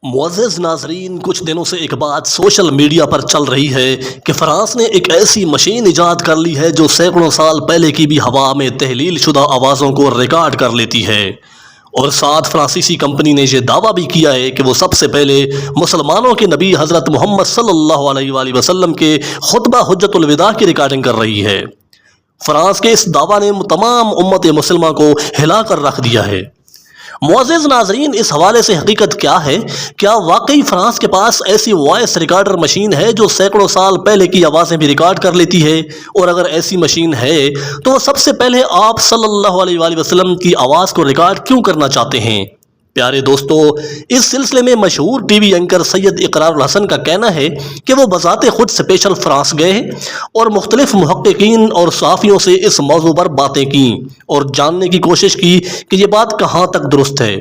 معزز ناظرین، کچھ دنوں سے ایک بات سوشل میڈیا پر چل رہی ہے کہ فرانس نے ایک ایسی مشین ایجاد کر لی ہے جو سینکڑوں سال پہلے کی بھی ہوا میں تحلیل شدہ آوازوں کو ریکارڈ کر لیتی ہے، اور ساتھ فرانسیسی کمپنی نے یہ دعویٰ بھی کیا ہے کہ وہ سب سے پہلے مسلمانوں کے نبی حضرت محمد صلی اللہ علیہ وآلہ وسلم کے خطبہ حجۃ الوداع کی ریکارڈنگ کر رہی ہے۔ فرانس کے اس دعویٰ نے تمام امت مسلمہ کو ہلا کر رکھ دیا ہے۔ معزز ناظرین، اس حوالے سے حقیقت کیا ہے؟ کیا واقعی فرانس کے پاس ایسی وائس ریکارڈر مشین ہے جو سینکڑوں سال پہلے کی آوازیں بھی ریکارڈ کر لیتی ہے؟ اور اگر ایسی مشین ہے تو وہ سب سے پہلے آپ صلی اللہ علیہ وآلہ وسلم کی آواز کو ریکارڈ کیوں کرنا چاہتے ہیں؟ پیارے دوستو، اس سلسلے میں مشہور ٹی وی اینکر سید اقرار الحسن کا کہنا ہے کہ وہ بذات خود اسپیشل فرانس گئے اور مختلف محققین اور صحافیوں سے اس موضوع پر باتیں کیں اور جاننے کی کوشش کی کہ یہ بات کہاں تک درست ہے۔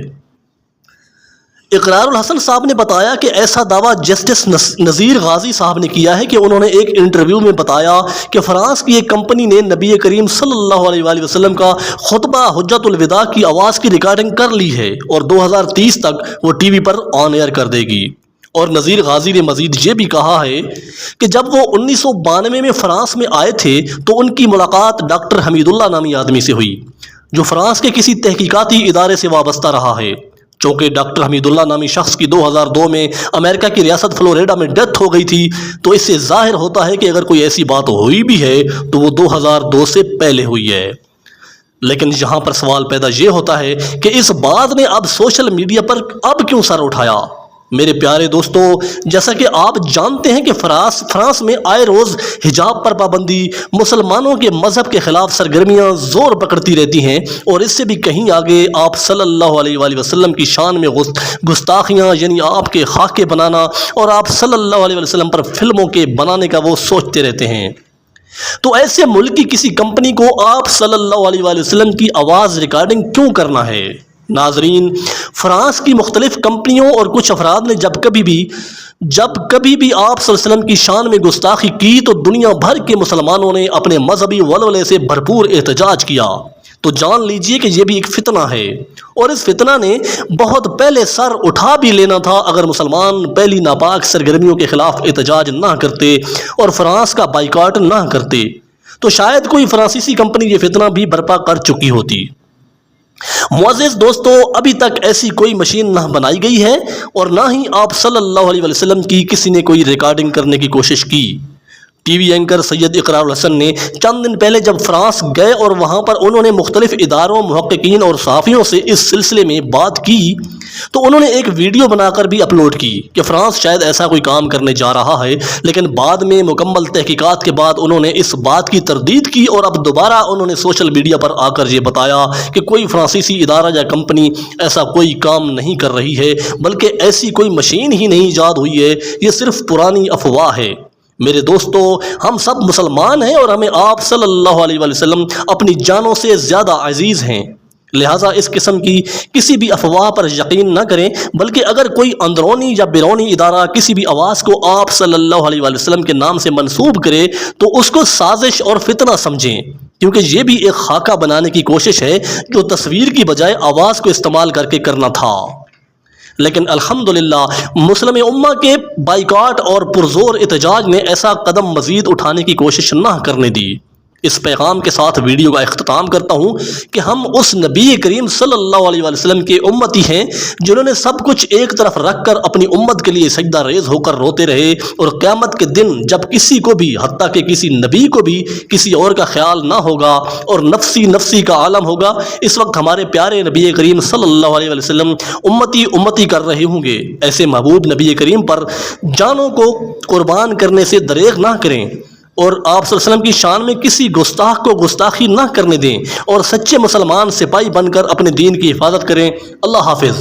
اقرار الحسن صاحب نے بتایا کہ ایسا دعویٰ جسٹس نذیر غازی صاحب نے کیا ہے کہ انہوں نے ایک انٹرویو میں بتایا کہ فرانس کی ایک کمپنی نے نبی کریم صلی اللہ علیہ وآلہ وسلم کا خطبہ حجۃ الوداع کی آواز کی ریکارڈنگ کر لی ہے اور 2030 تک وہ ٹی وی پر آن ایئر کر دے گی۔ اور نذیر غازی نے مزید یہ بھی کہا ہے کہ جب وہ 1992 میں فرانس میں آئے تھے تو ان کی ملاقات ڈاکٹر حمید اللہ نامی آدمی سے ہوئی جو فرانس کے کسی تحقیقاتی ادارے سے وابستہ رہا ہے۔ چونکہ ڈاکٹر حمید اللہ نامی شخص کی 2002 میں امریکہ کی ریاست فلوریڈا میں ڈیتھ ہو گئی تھی، تو اس سے ظاہر ہوتا ہے کہ اگر کوئی ایسی بات ہوئی بھی ہے تو وہ 2002 سے پہلے ہوئی ہے۔ لیکن یہاں پر سوال پیدا یہ ہوتا ہے کہ اس بات نے اب سوشل میڈیا پر اب کیوں سر اٹھایا؟ میرے پیارے دوستو، جیسا کہ آپ جانتے ہیں کہ فرانس میں آئے روز حجاب پر پابندی، مسلمانوں کے مذہب کے خلاف سرگرمیاں زور پکڑتی رہتی ہیں، اور اس سے بھی کہیں آگے آپ صلی اللہ علیہ وآلہ وسلم کی شان میں گستاخیاں، یعنی آپ کے خاکے بنانا اور آپ صلی اللہ علیہ وسلم پر فلموں کے بنانے کا وہ سوچتے رہتے ہیں۔ تو ایسے ملک کی کسی کمپنی کو آپ صلی اللہ علیہ وآلہ وسلم کی آواز ریکارڈنگ کیوں کرنا ہے؟ ناظرین، فرانس کی مختلف کمپنیوں اور کچھ افراد نے جب کبھی بھی آپ صلی اللہ علیہ وسلم کی شان میں گستاخی کی تو دنیا بھر کے مسلمانوں نے اپنے مذہبی ولولے سے بھرپور احتجاج کیا۔ تو جان لیجئے کہ یہ بھی ایک فتنہ ہے، اور اس فتنہ نے بہت پہلے سر اٹھا بھی لینا تھا اگر مسلمان پہلی ناپاک سرگرمیوں کے خلاف احتجاج نہ کرتے اور فرانس کا بائیکاٹ نہ کرتے، تو شاید کوئی فرانسیسی کمپنی یہ فتنہ بھی برپا کر چکی ہوتی۔ معزز دوستو، ابھی تک ایسی کوئی مشین نہ بنائی گئی ہے اور نہ ہی آپ صلی اللہ علیہ وسلم کی کسی نے کوئی ریکارڈنگ کرنے کی کوشش کی۔ ٹی وی اینکر سید اقرار الحسن نے چند دن پہلے جب فرانس گئے اور وہاں پر انہوں نے مختلف اداروں، محققین اور صحافیوں سے اس سلسلے میں بات کی، تو انہوں نے ایک ویڈیو بنا کر بھی اپلوڈ کی کہ فرانس شاید ایسا کوئی کام کرنے جا رہا ہے، لیکن بعد میں مکمل تحقیقات کے بعد انہوں نے اس بات کی تردید کی اور اب دوبارہ انہوں نے سوشل میڈیا پر آ کر یہ بتایا کہ کوئی فرانسیسی ادارہ یا کمپنی ایسا کوئی کام نہیں کر رہی ہے، بلکہ ایسی کوئی مشین ہی نہیں ایجاد ہوئی ہے، یہ صرف پرانی افواہ ہے۔ میرے دوستو، ہم سب مسلمان ہیں اور ہمیں آپ صلی اللہ علیہ وآلہ وسلم اپنی جانوں سے زیادہ عزیز ہیں، لہٰذا اس قسم کی کسی بھی افواہ پر یقین نہ کریں، بلکہ اگر کوئی اندرونی یا بیرونی ادارہ کسی بھی آواز کو آپ صلی اللہ علیہ وآلہ وسلم کے نام سے منسوب کرے تو اس کو سازش اور فتنہ سمجھیں، کیونکہ یہ بھی ایک خاکہ بنانے کی کوشش ہے جو تصویر کی بجائے آواز کو استعمال کر کے کرنا تھا۔ لیکن الحمدللہ مسلم امہ کے بائیکاٹ اور پرزور احتجاج نے ایسا قدم مزید اٹھانے کی کوشش نہ کرنے دی۔ اس پیغام کے ساتھ ویڈیو کا اختتام کرتا ہوں کہ ہم اس نبی کریم صلی اللہ علیہ وآلہ وسلم کے امتی ہیں جنہوں نے سب کچھ ایک طرف رکھ کر اپنی امت کے لیے سجدہ ریز ہو کر روتے رہے، اور قیامت کے دن جب کسی کو بھی، حتیٰ کہ کسی نبی کو بھی کسی اور کا خیال نہ ہوگا اور نفسی نفسی کا عالم ہوگا، اس وقت ہمارے پیارے نبی کریم صلی اللہ علیہ وآلہ وسلم امتی امتی کر رہے ہوں گے۔ ایسے محبوب نبی کریم پر جانوں کو قربان کرنے سے دریغ نہ کریں، اور آپ صلی اللہ علیہ وسلم کی شان میں کسی گستاخ کو گستاخی نہ کرنے دیں، اور سچے مسلمان سپاہی بن کر اپنے دین کی حفاظت کریں۔ اللہ حافظ۔